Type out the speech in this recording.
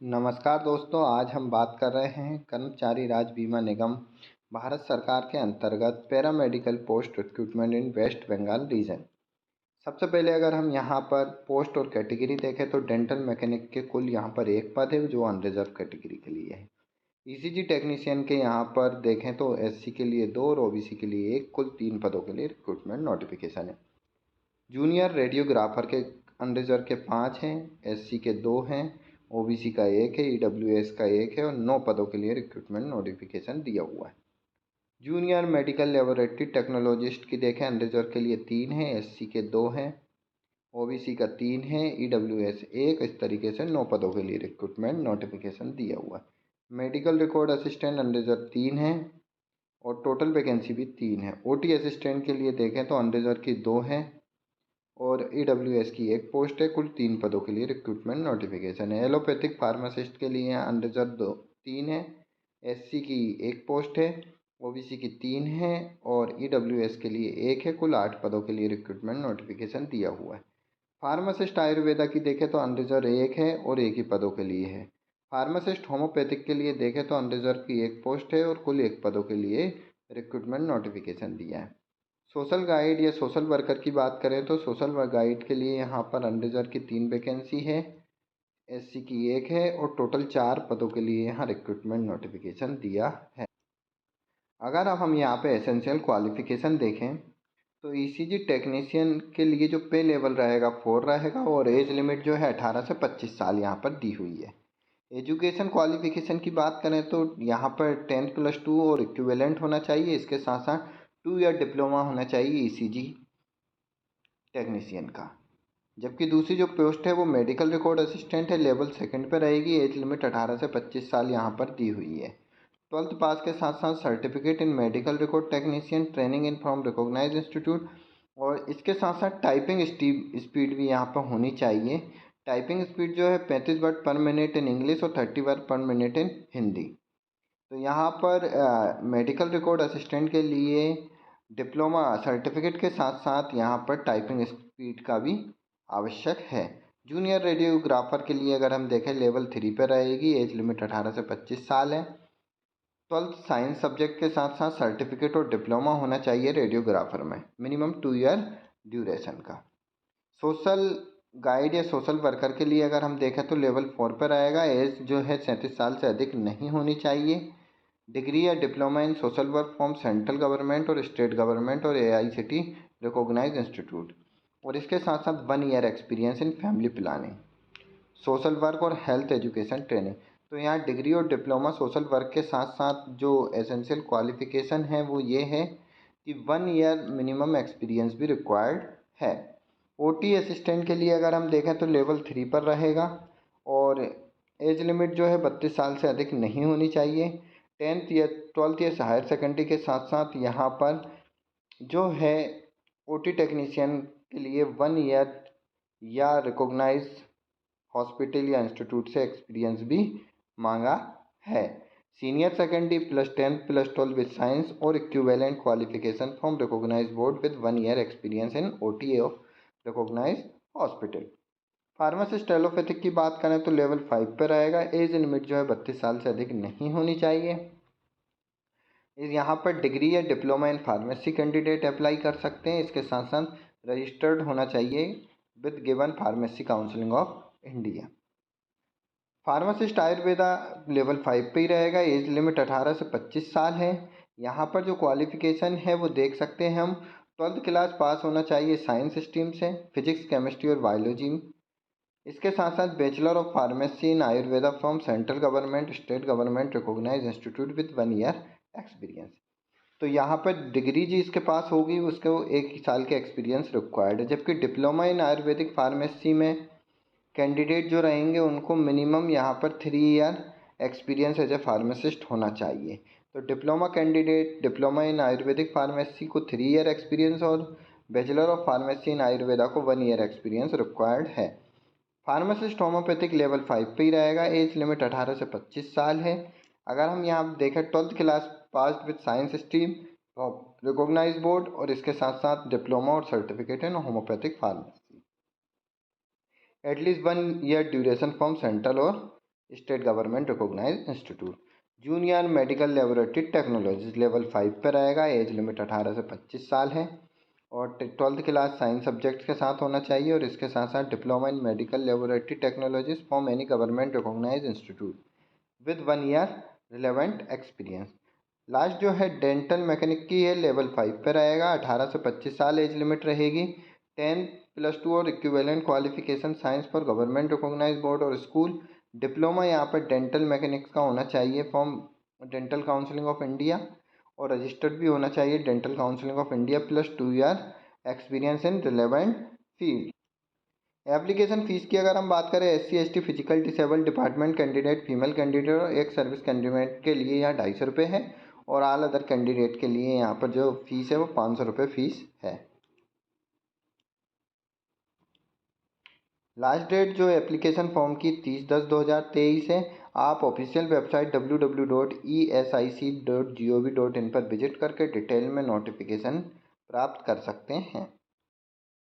नमस्कार दोस्तों, आज हम बात कर रहे हैं कर्मचारी राज्य बीमा निगम भारत सरकार के अंतर्गत paramedical post recruitment in West Bengal region. सबसे पहले अगर हम यहाँ पर पोस्ट और कैटेगरी देखें तो डेंटल मैकेनिक के कुल यहाँ पर एक पद है जो अनरिजर्व कैटेगरी के लिए है। ईसीजी टेक्नीशियन के यहाँ पर देखें तो एससी के लिए 2 और ओबीसी के लिए 1, कुल 3 पदों के लिए रिक्रूटमेंट नोटिफिकेशन है। जूनियर रेडियोग्राफर के अनरिजर्व के 5 हैं, एससी के 2 हैं, ओबीसी का 1 है, ईडब्ल्यूएस का 1 है और 9 पदों के लिए रिक्रूटमेंट नोटिफिकेशन दिया हुआ है। जूनियर मेडिकल लेबोरेटरी टेक्नोलॉजिस्ट की देखें, अनरिजर्व के लिए 3 हैं, एससी के 2 हैं, ओबीसी का 3 है, ईडब्ल्यूएस 1। इस तरीके से 9 पदों के लिए रिक्रूटमेंट नोटिफिकेशन दिया हुआ है। मेडिकल रिकॉर्ड असिस्टेंट अनरिजर्व 3 है और टोटल वैकेंसी भी 3 है। ओटी असिस्टेंट के लिए देखें तो अनरिजर्व की 2 है और ईडब्ल्यूएस की 1 पोस्ट है। कुल 3 पदों के लिए रिक्रूटमेंट नोटिफिकेशन है। एलोपैथिक फार्मासिस्ट के लिए अनरिजर्व 3 है, एससी की 1 पोस्ट है, ओबीसी की 3 है और ईडब्ल्यूएस के लिए 1 है। कुल 8 पदों के लिए रिक्रूटमेंट नोटिफिकेशन दिया हुआ है। फार्मासिस्ट आयुर्वेदा की देखें तो अनरिजर्व 1 है और 1 ही पदों के लिए है। फार्मासिस्ट होम्योपैथिक के लिए देखें तो अनरिजर्व की 1 पोस्ट है और कुल 1 पदों के लिए रिक्रूटमेंट नोटिफिकेशन दिया है। सोशल गाइड या सोशल वर्कर की बात करें तो सोशल गाइड के लिए यहाँ पर अनरिजर्व की 3 वैकेंसी है, एससी की 1 है और टोटल 4 पदों के लिए यहाँ रिक्रूटमेंट नोटिफिकेशन दिया है। अगर अब हम यहाँ पे एसेंशियल क्वालिफिकेशन देखें तो ईसीजी टेक्नीशियन के लिए जो पे लेवल रहेगा 4 रहेगा और एज लिमिट जो है 18 से 25 साल यहाँ पर दी हुई है। एजुकेशन क्वालिफिकेशन की बात करें तो यहाँ पर 10+2 और इक्विवेलेंट होना चाहिए। इसके साथ साथ 2 ईयर डिप्लोमा होना चाहिए ईसीजी टेक्नीशियन का। जबकि दूसरी जो पोस्ट है वो मेडिकल रिकॉर्ड असिस्टेंट है, लेवल 2 पे रहेगी। एज लिमिट 18 से 25 साल यहाँ पर दी हुई है। 12th पास के साथ साथ certificate in medical record technician training in from recognise institute और इसके साथ साथ टाइपिंग स्पीड भी यहाँ पर होनी चाहिए। टाइपिंग स्पीड जो है 35 वर्ड पर मिनट इन इंग्लिश और 30 वर्ड पर मिनट इन हिंदी। तो यहाँ पर मेडिकल रिकॉर्ड असिस्टेंट के लिए डिप्लोमा सर्टिफिकेट के साथ साथ यहाँ पर टाइपिंग स्पीड का भी आवश्यक है। जूनियर रेडियोग्राफर के लिए अगर हम देखें लेवल 3 पर रहेगी। एज लिमिट 18 से 25 साल है। 12th साइंस सब्जेक्ट के साथ साथ सर्टिफिकेट और डिप्लोमा होना चाहिए रेडियोग्राफर में, मिनिमम 2 ईयर ड्यूरेशन का। सोशल गाइड या सोशल वर्कर के लिए अगर हम देखें तो लेवल 4 पर आएगा। एज जो है 37 साल से अधिक नहीं होनी चाहिए। डिग्री या diploma in social work from central government और स्टेट गवर्नमेंट और एआईसीटी रिकॉग्नाइज इंस्टीट्यूट और इसके साथ साथ 1 year experience in family planning, social work और हेल्थ एजुकेशन ट्रेनिंग। तो यहाँ डिग्री और डिप्लोमा सोशल वर्क के साथ साथ जो एसेंशियल क्वालिफिकेशन है वो ये है कि 1 ईयर मिनिमम एक्सपीरियंस भी रिक्वायर्ड है। ओटी असिस्टेंट के लिए अगर हम देखें तो लेवल 3 पर रहेगा और एज लिमिट जो है 32 साल से अधिक नहीं होनी चाहिए। 10th या 12th या हायर सेकेंडरी के साथ साथ यहाँ पर जो है ओटी टेक्नीशियन के लिए 1 ईयर या रिकॉग्नाइज हॉस्पिटल या इंस्टीट्यूट से एक्सपीरियंस भी मांगा है। सीनियर सेकेंडरी +10 +12 विद साइंस और equivalent qualification from recognise board with 1 year experience in OT of recognise hospital. Pharmacist allopathic की बात करें तो लेवल 5 पर रहेगा। एज लिमिट जो है 32 साल से अधिक नहीं होनी चाहिए। यहाँ पर डिग्री या diploma in pharmacy candidate apply कर सकते हैं। इसके साथ साथ रजिस्टर्ड होना चाहिए with given pharmacy counselling of India. Pharmacist Ayurveda level 5 पे ही रहेगा। एज लिमिट 18 से 25 साल है। यहाँ पर जो क्वालिफिकेशन है वो देख सकते हैं हम। 12th क्लास पास होना चाहिए साइंस स्ट्रीम से, फिजिक्स केमिस्ट्री और बायोलॉजी में। इसके साथ साथ bachelor of pharmacy in Ayurveda from central government state government recognise institute with 1 year experience. तो यहाँ पर डिग्री जी इसके पास होगी, उसको 1 साल के एक्सपीरियंस रिक्वायर्ड है। जबकि डिप्लोमा इन आयुर्वेदिक फार्मेसी में कैंडिडेट जो रहेंगे उनको मिनिमम यहाँ पर 3 year experience as a pharmacist होना चाहिए। तो diploma candidate diploma in ayurvedic pharmacy को 3 ईयर एक्सपीरियंस और bachelor of pharmacy in Ayurveda को 1 ईयर एक्सपीरियंस रिक्वायर्ड है। फार्मासिस्ट होम्योपैथिक लेवल 5 पे ही रहेगा। एज लिमिट 18 से 25 साल है। अगर हम यहाँ देखें 12th class pass with science stream recognise board और इसके साथ साथ डिप्लोमा और certificate in homeopathic pharmacy, at least 1 year duration from central और state government recognise institute. Junior medical laboratory technologies level 5 पर रहेगा। एज लिमिट 18 से 25 साल है और 12th क्लास साइंस सब्जेक्ट के साथ होना चाहिए और इसके साथ साथ diploma in medical laboratory technologies from any government recognise institute with 1 year relevant experience. Last जो है डेंटल मैकेनिक की है, लेवल 5 पे रहेगा। 18 से 25 साल एज लिमिट रहेगी। 10+2 और equivalent qualification science for government recognise board और स्कूल। डिप्लोमा यहाँ पर डेंटल मैकेनिक्स का होना चाहिए from dental counselling of India और रजिस्टर्ड भी होना चाहिए dental counselling of India +2 year experience in relevant field. Application fees की अगर हम बात करें, SC/ST physical disable department candidate, female candidate और एक सर्विस कैंडिडेट के लिए यहाँ 250 रुपये है और ऑल अदर कैंडिडेट के लिए यहाँ पर जो फीस है वो 500 रुपये फीस है। लास्ट डेट जो एप्लीकेशन फॉर्म की 30/10/2023 है। आप ऑफिशियल वेबसाइट www.esic.gov.in पर विजिट करके डिटेल में नोटिफिकेशन प्राप्त कर सकते हैं।